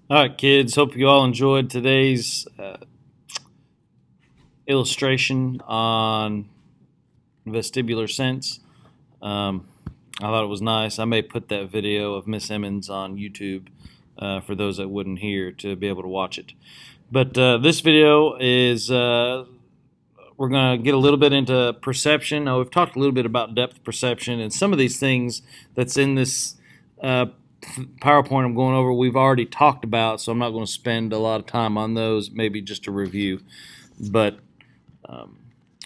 All right, kids. Hope you all enjoyed today's illustration on vestibular sense. Um, I thought it was nice. I may put that video of Miss Emmons on YouTube for those that wouldn't hear to be able to watch it. But this video is we're going to get a little bit into perception. Now, we've talked a little bit about depth perception, and some of these things that's in this PowerPoint I'm going over we've already talked about, so I'm not going to spend a lot of time on those, maybe just a review. But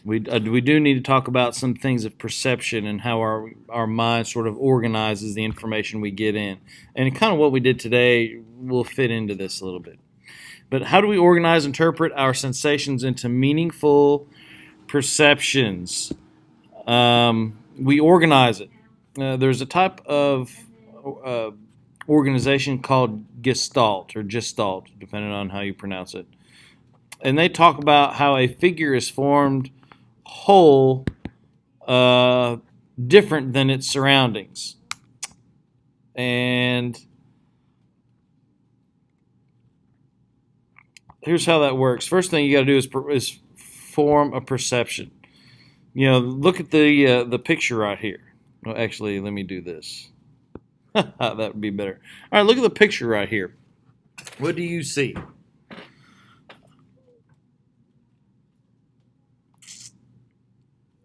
we do need to talk about some things of perception and how our mind sort of organizes the information we get in. And kind of what we did today will fit into this a little bit. But how do we organize, interpret our sensations into meaningful perceptions? We organize it. There's a type of organization called gestault, depending on how you pronounce it. And they talk about how a figure is formed whole, different than its surroundings. And here's how that works. First thing you got to do is form a perception. Look at the picture right here. Well, actually, let me do this. That would be better. All right, look at the picture right here. What do you see?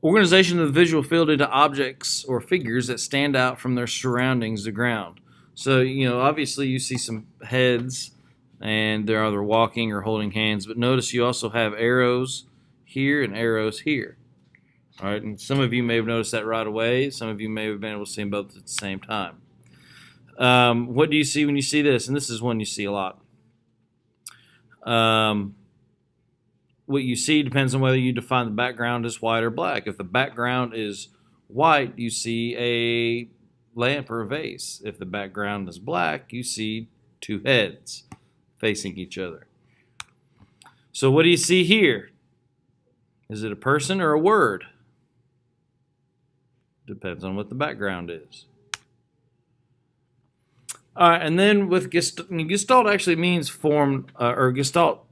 Organization of the visual field into objects or figures that stand out from their surroundings, the ground. So, obviously you see some heads, and they're either walking or holding hands, but notice you also have arrows here and arrows here. All right, and some of you may have noticed that right away. Some of you may have been able to see them both at the same time. What do you see when you see this? And this is one you see a lot. What you see depends on whether you define the background as white or black. If the background is white, you see a lamp or a vase. If the background is black, you see two heads facing each other. So what do you see here? Is it a person or a word? Depends on what the background is. All right, and then with gestalt actually means form, or gestalt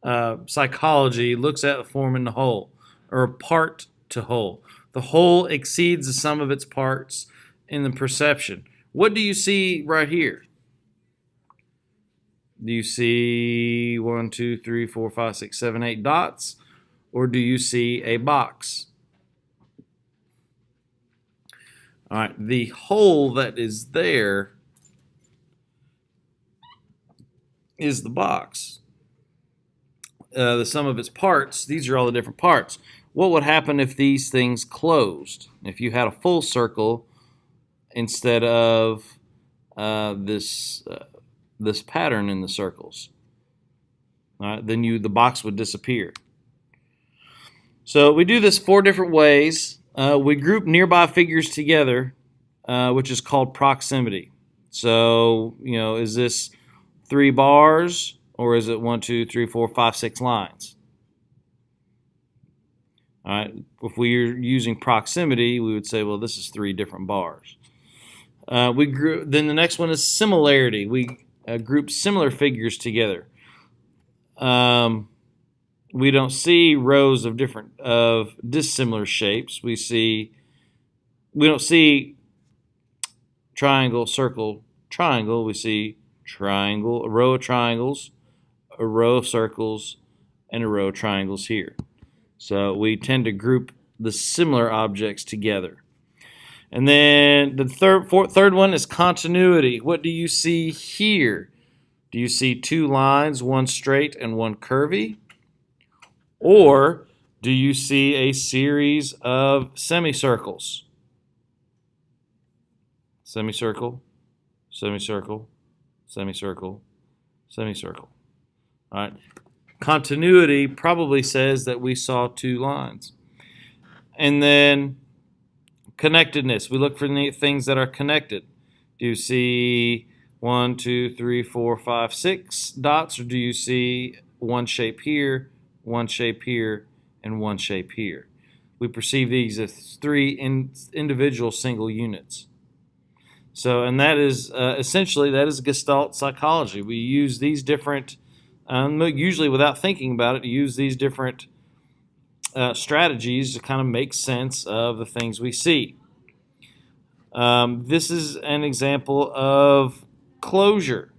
psychology looks at the form in the whole, or part to whole. The whole exceeds the sum of its parts in the perception. What do you see right here? Do you see 1, 2, 3, 4, 5, 6, 7, 8 dots? Or do you see a box? All right, the whole that is there is the box. The sum of its parts, these are all the different parts. What would happen if these things closed? If you had a full circle instead of this pattern in the circles? All right, then the box would disappear. So we do this 4 different ways. We group nearby figures together, which is called proximity. So, is this 3 bars, or is it 1, 2, 3, 4, 5, 6 lines? All right. If we're using proximity, we would say, well, this is 3 different bars. Then the next one is similarity. We group similar figures together. We don't see rows of dissimilar shapes. We don't see triangle, circle, triangle. We see triangle, a row of triangles, a row of circles, and a row of triangles here. So we tend to group the similar objects together. And then the third one is continuity. What do you see here? Do you see 2 lines, one straight and one curvy? Or do you see a series of semicircles? Semicircle, semicircle, semicircle, semicircle. All right. Continuity probably says that we saw 2 lines. And then connectedness. We look for things that are connected. Do you see 1, 2, 3, 4, 5, 6 dots, or do you see one shape here, one shape here, and one shape here? We perceive these as 3 individual single units. So, and that is essentially that is Gestalt psychology. We use these different, usually without thinking about it, use these different strategies to kind of make sense of the things we see. This is an example of closure.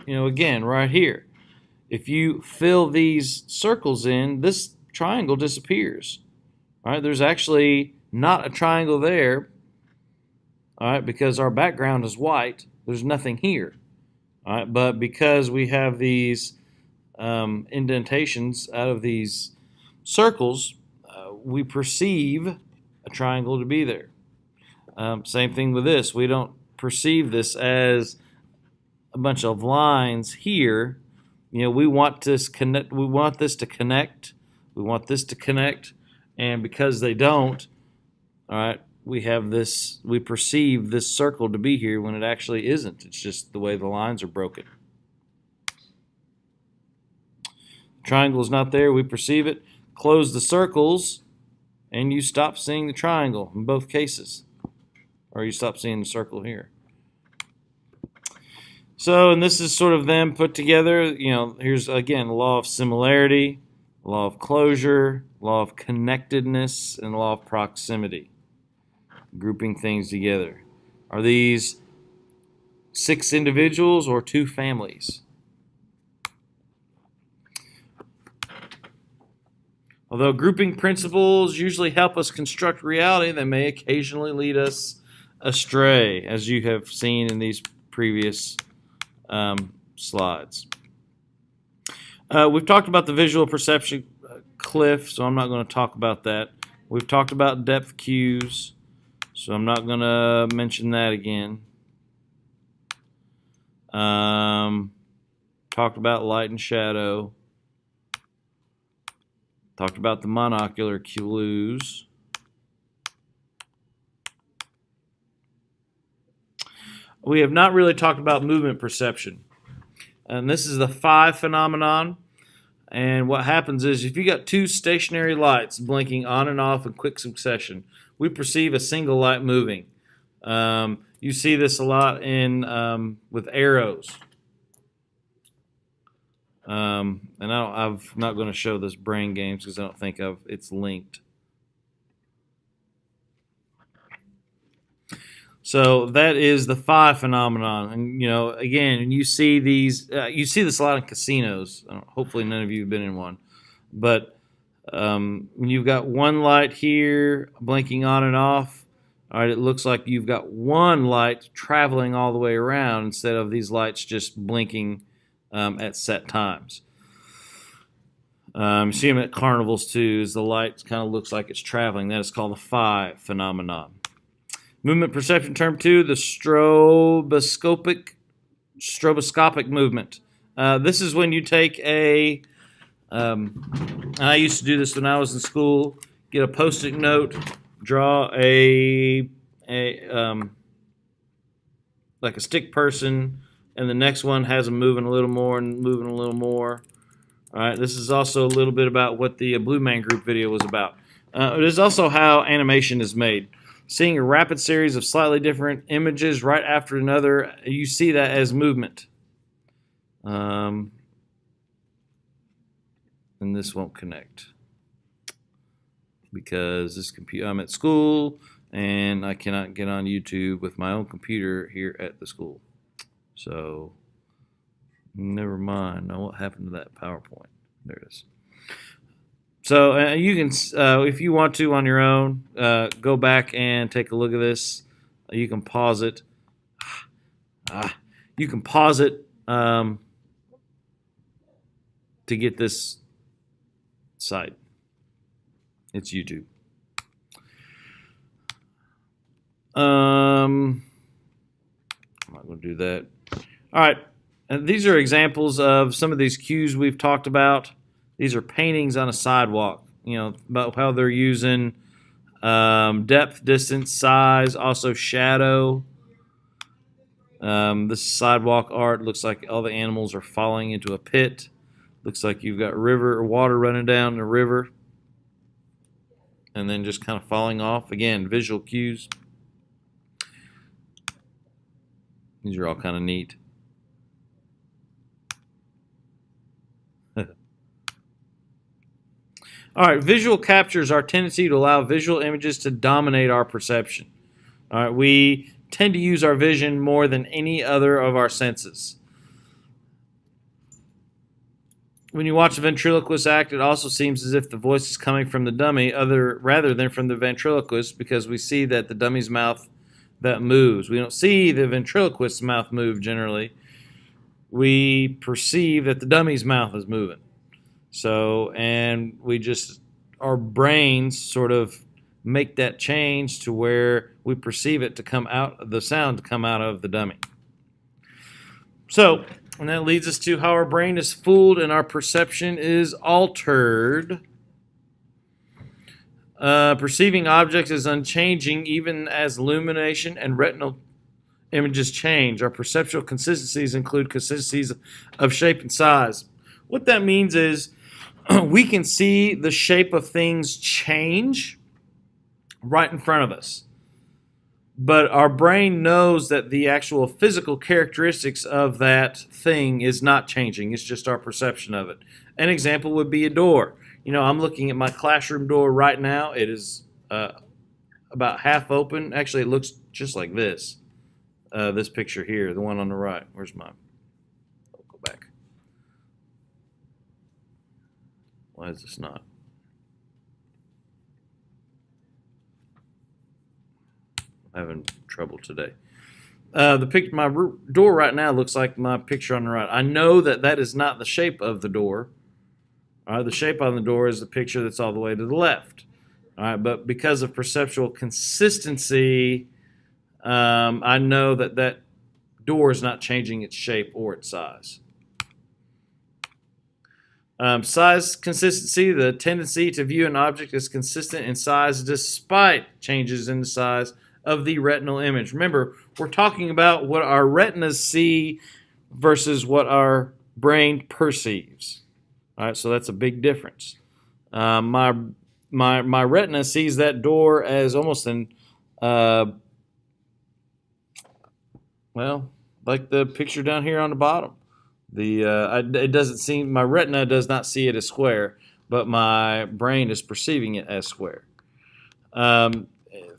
Again, right here. If you fill these circles in, this triangle disappears. All right, there's actually not a triangle there. All right, because our background is white, there's nothing here. All right, but because we have these indentations out of these circles, we perceive a triangle to be there. Same thing with this. We don't perceive this as a bunch of lines here. We want this connect. We want this to connect. We want this to connect, and because they don't, all right, we have this. We perceive this circle to be here when it actually isn't. It's just the way the lines are broken. Triangle is not there. We perceive it. Close the circles, and you stop seeing the triangle in both cases, or you stop seeing the circle here. So, and this is sort of them put together. Here's again the law of similarity, law of closure, law of connectedness, and law of proximity. Grouping things together. Are these 6 individuals or 2 families? Although grouping principles usually help us construct reality, they may occasionally lead us astray, as you have seen in these previous slides. We've talked about the visual perception cliff, so I'm not going to talk about that. We've talked about depth cues, so I'm not going to mention that again. Talked about light and shadow. Talked about the monocular clues. We have not really talked about movement perception. And this is the 5 phenomenon. And what happens is if you got 2 stationary lights blinking on and off in quick succession, we perceive a single light moving. You see this a lot in with arrows. And I'm not going to show this brain games because I don't think it's linked. So that is the 5 phenomenon, and again, you see these. You see this a lot in casinos. Hopefully, none of you have been in one, but when you've got one light here blinking on and off, all right, it looks like you've got one light traveling all the way around instead of these lights just blinking at set times. You see them at carnivals too. As the light kind of looks like it's traveling. That is called the 5 phenomenon. Movement perception term 2, the stroboscopic movement. This is when you take and I used to do this when I was in school, get a Post-it note, draw like a stick person, and the next one has them moving a little more and moving a little more. All right, this is also a little bit about what the Blue Man Group video was about. It is also how animation is made. Seeing a rapid series of slightly different images right after another, you see that as movement. And this won't connect because this computer. I'm at school and I cannot get on YouTube with my own computer here at the school. So never mind. Now what happened to that PowerPoint? There it is. So you can, if you want to on your own, go back and take a look at this. You can pause it. You can pause it to get this site. It's YouTube. I'm not going to do that. All right. And these are examples of some of these cues we've talked about. These are paintings on a sidewalk, about how they're using depth, distance, size, also shadow. This sidewalk art looks like all the animals are falling into a pit. Looks like you've got river or water running down the river and then just kind of falling off. Again, visual cues. These are all kind of neat. All right, visual capture is our tendency to allow visual images to dominate our perception. All right, we tend to use our vision more than any other of our senses. When you watch a ventriloquist act, it also seems as if the voice is coming from the dummy rather than from the ventriloquist, because we see that the dummy's mouth that moves. We don't see the ventriloquist's mouth move generally. We perceive that the dummy's mouth is moving. So, and our brains sort of make that change to where we perceive it to come out, the sound to come out of the dummy. So, and that leads us to how our brain is fooled and our perception is altered. Perceiving objects is unchanging even as illumination and retinal images change. Our perceptual consistencies include consistencies of shape and size. What that means is we can see the shape of things change right in front of us. But our brain knows that the actual physical characteristics of that thing is not changing. It's just our perception of it. An example would be a door. You know, I'm looking at my classroom door right now. It is about half open. Actually, it looks just like this. This picture here, the one on the right. Where's mine? I'll go back. Why is this not? I'm having trouble today. My door right now looks like my picture on the right. I know that that is not the shape of the door. All right, the shape on the door is the picture that's all the way to the left. All right, but because of perceptual consistency, I know that that door is not changing its shape or its size. Size consistency, the tendency to view an object as consistent in size despite changes in the size of the retinal image. Remember, we're talking about what our retinas see versus what our brain perceives. All right, so that's a big difference. My retina sees that door as almost like the picture down here on the bottom. It doesn't seem, my retina does not see it as square, but my brain is perceiving it as square.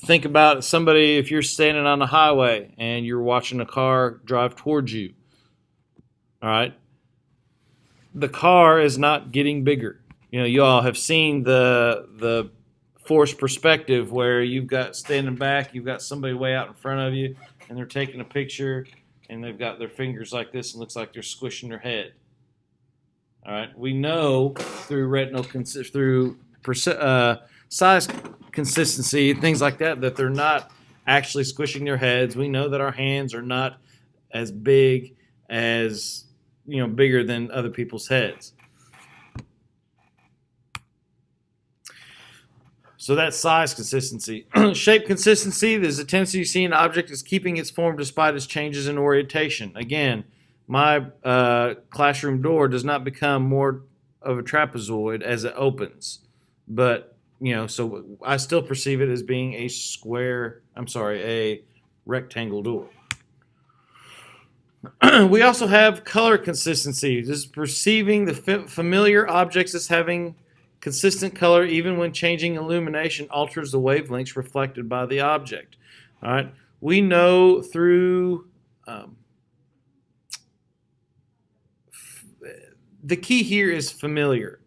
Think about somebody, if you're standing on the highway and you're watching a car drive towards you. All right, the car is not getting bigger. You know, you all have seen the forced perspective where you've got standing back, you've got somebody way out in front of you, and they're taking a picture. And they've got their fingers like this and looks like they're squishing their head. All right, we know through size consistency, things like that, that they're not actually squishing their heads. We know that our hands are not as big as, bigger than other people's heads. So that's size consistency. Shape consistency, there's a tendency to see an object as keeping its form despite its changes in orientation. Again, my classroom door does not become more of a trapezoid as it opens. But, so I still perceive it as being a rectangle door. We also have color consistency. This is perceiving the familiar objects as having consistent color, even when changing illumination alters the wavelengths reflected by the object. All right, we know through the key here is familiar.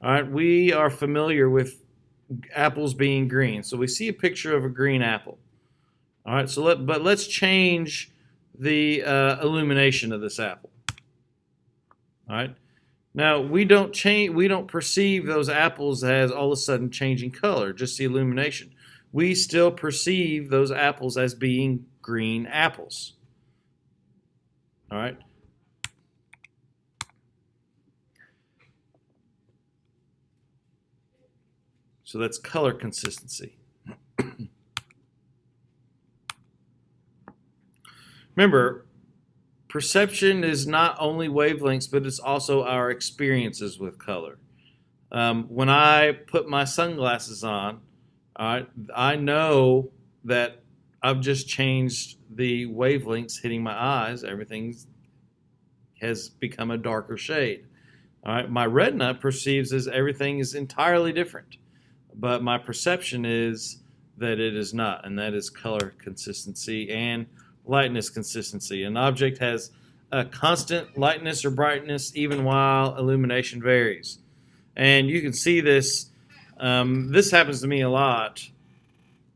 All right, we are familiar with apples being green, so we see a picture of a green apple. All right, so let's change the illumination of this apple. All right. Now, we don't perceive those apples as all of a sudden changing color, just the illumination. We still perceive those apples as being green apples. All right? So that's color consistency. Remember, perception is not only wavelengths, but it's also our experiences with color. When I put my sunglasses on, I know that I've just changed the wavelengths hitting my eyes. Everything has become a darker shade. All right, my retina perceives as everything is entirely different, but my perception is that it is not, and that is color consistency and lightness consistency. An object has a constant lightness or brightness even while illumination varies. And you can see this. This happens to me a lot.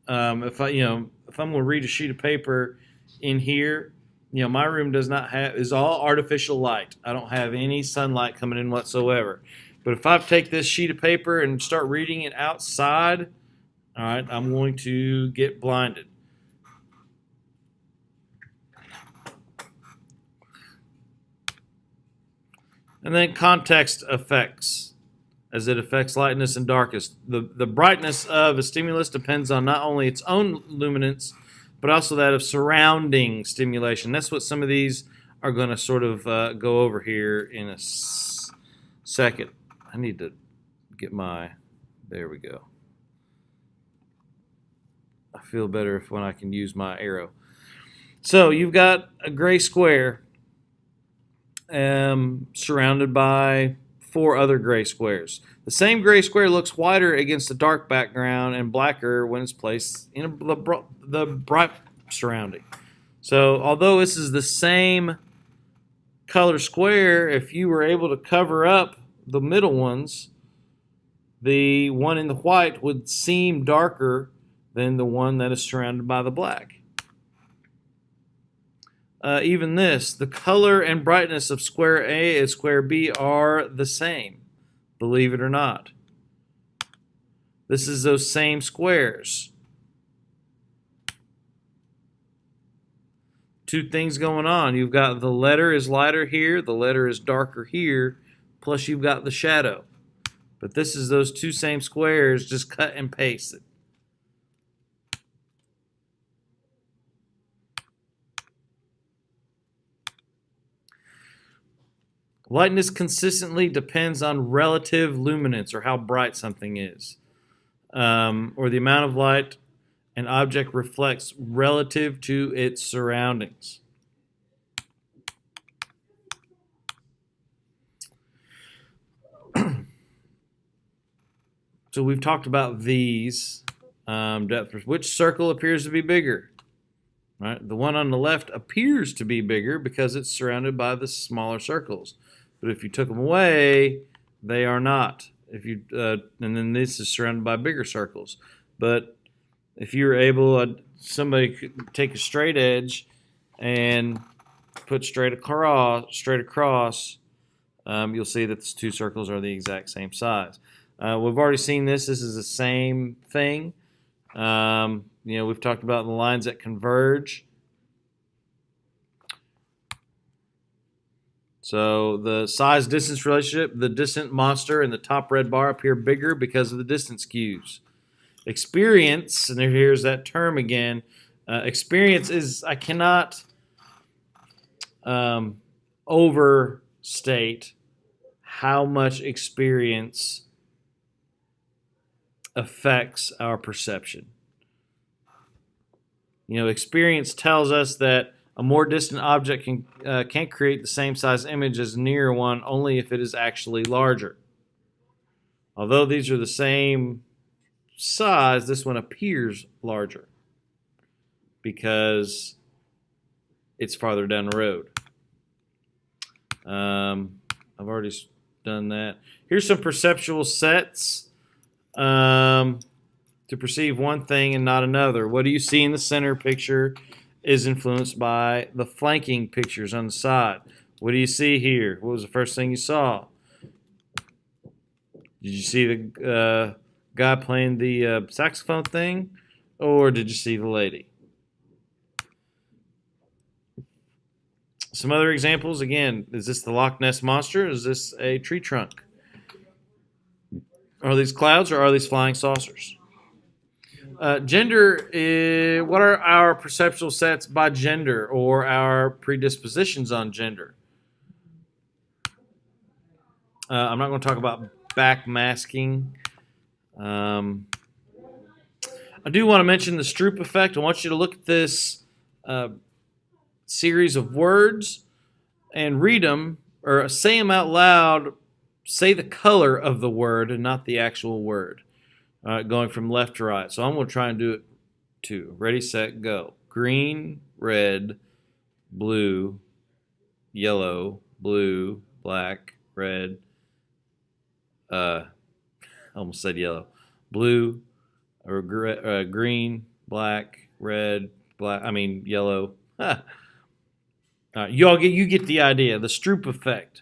If I'm going to read a sheet of paper in here, my room is all artificial light. I don't have any sunlight coming in whatsoever. But if I take this sheet of paper and start reading it outside, all right, I'm going to get blinded. And then context effects, as it affects lightness and darkness. The brightness of a stimulus depends on not only its own luminance, but also that of surrounding stimulation. That's what some of these are going to sort of go over here in a second. I need to get there we go. I feel better when I can use my arrow. So you've got a gray square surrounded by 4 other gray squares. The same gray square looks whiter against a dark background and blacker when it's placed in the bright surrounding. So although this is the same color square, if you were able to cover up the middle ones, the one in the white would seem darker than the one that is surrounded by the black. Even this, the color and brightness of square A and square B are the same, believe it or not. This is those same squares. Two things going on. You've got the letter is lighter here, the letter is darker here, plus you've got the shadow. But this is those two same squares, just cut and paste it. Lightness consistently depends on relative luminance, or how bright something is, or the amount of light an object reflects relative to its surroundings. So we've talked about these depth. Which circle appears to be bigger? Right? The one on the left appears to be bigger because it's surrounded by the smaller circles. But if you took them away, they are not. And then this is surrounded by bigger circles. But if you were able, somebody could take a straight edge and put straight across, you'll see that the two circles are the exact same size. We've already seen this. This is the same thing. We've talked about the lines that converge. So the size-distance relationship, the distant monster and the top red bar appear bigger because of the distance cues. Experience, and here's that term again. Experience is, I cannot overstate how much experience affects our perception. Experience tells us that a more distant object can't create the same size image as a near one only if it is actually larger. Although these are the same size, this one appears larger because it's farther down the road. I've already done that. Here's some perceptual sets to perceive one thing and not another. What do you see in the center picture is influenced by the flanking pictures on the side. What do you see here? What was the first thing you saw? Did you see the guy playing the saxophone thing, or did you see the lady? Some other examples. Again, is this the Loch Ness Monster? Is this a tree trunk? Are these clouds or are these flying saucers? Gender, what are our perceptual sets by gender or our predispositions on gender? I'm not going to talk about backmasking. I do want to mention the Stroop effect. I want you to look at this series of words and read them or say them out loud. Say the color of the word and not the actual word. Going from left to right. So I'm going to try and do it too. Ready, set, go. Green, red, blue, yellow, blue, black, red. I almost said yellow. Blue, or green, black, red, black. I mean yellow. You get the idea. The Stroop effect.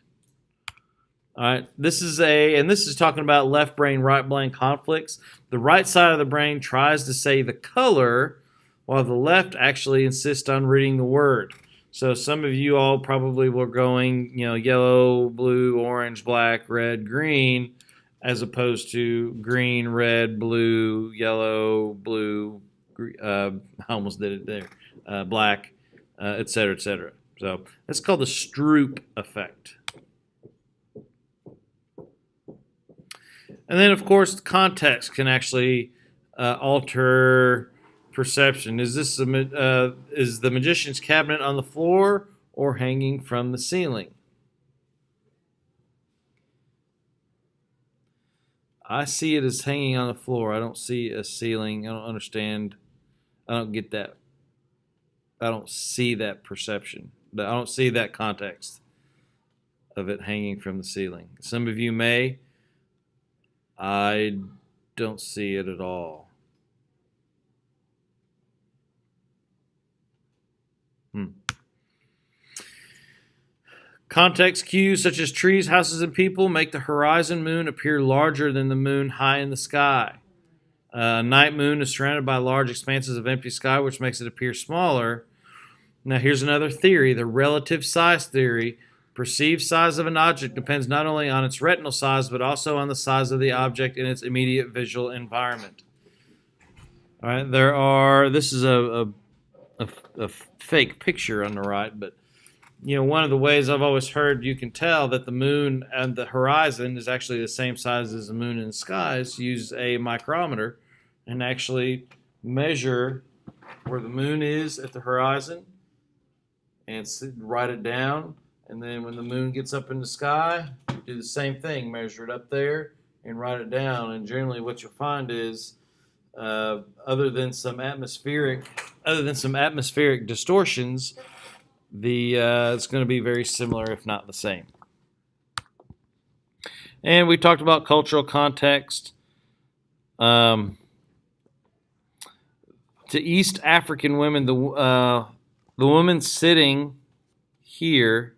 All right, this is talking about left brain, right brain conflicts. The right side of the brain tries to say the color, while the left actually insists on reading the word. So some of you all probably were going, yellow, blue, orange, black, red, green, as opposed to green, red, blue, yellow, blue. I almost did it there. Black, et cetera, et cetera. So that's called the Stroop effect. And then, of course, context can actually alter perception. Is the magician's cabinet on the floor or hanging from the ceiling? I see it as hanging on the floor. I don't see a ceiling. I don't understand. I don't get that. I don't see that perception. I don't see that context of it hanging from the ceiling. Some of you may. I don't see it at all. Context cues such as trees, houses, and people make the horizon moon appear larger than the moon high in the sky. A night moon is surrounded by large expanses of empty sky, which makes it appear smaller. Now, here's another theory, the relative size theory. Perceived size of an object depends not only on its retinal size, but also on the size of the object in its immediate visual environment. All right, this is a fake picture on the right, but one of the ways I've always heard you can tell that the moon and the horizon is actually the same size as the moon in the sky is use a micrometer and actually measure where the moon is at the horizon and write it down. And then when the moon gets up in the sky, do the same thing, measure it up there and write it down. And generally what you'll find is other than some atmospheric distortions, it's going to be very similar, if not the same. And we talked about cultural context. To East African women, the woman sitting here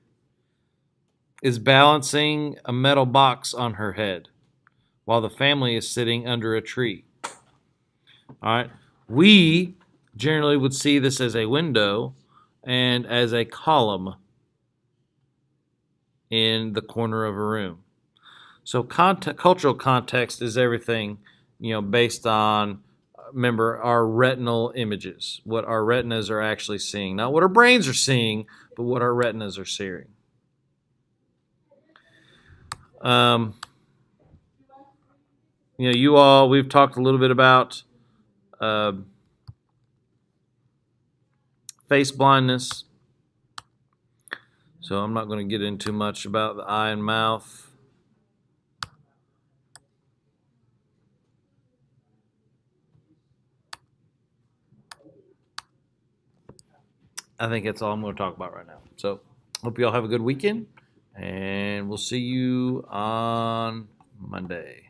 is balancing a metal box on her head while the family is sitting under a tree. All right. We generally would see this as a window and as a column in the corner of a room. So cultural context is everything, based on, remember, our retinal images, what our retinas are actually seeing. Not what our brains are seeing, but what our retinas are seeing. We've talked a little bit about face blindness. So I'm not going to get into much about the eye and mouth. I think that's all I'm going to talk about right now. So hope you all have a good weekend, and we'll see you on Monday.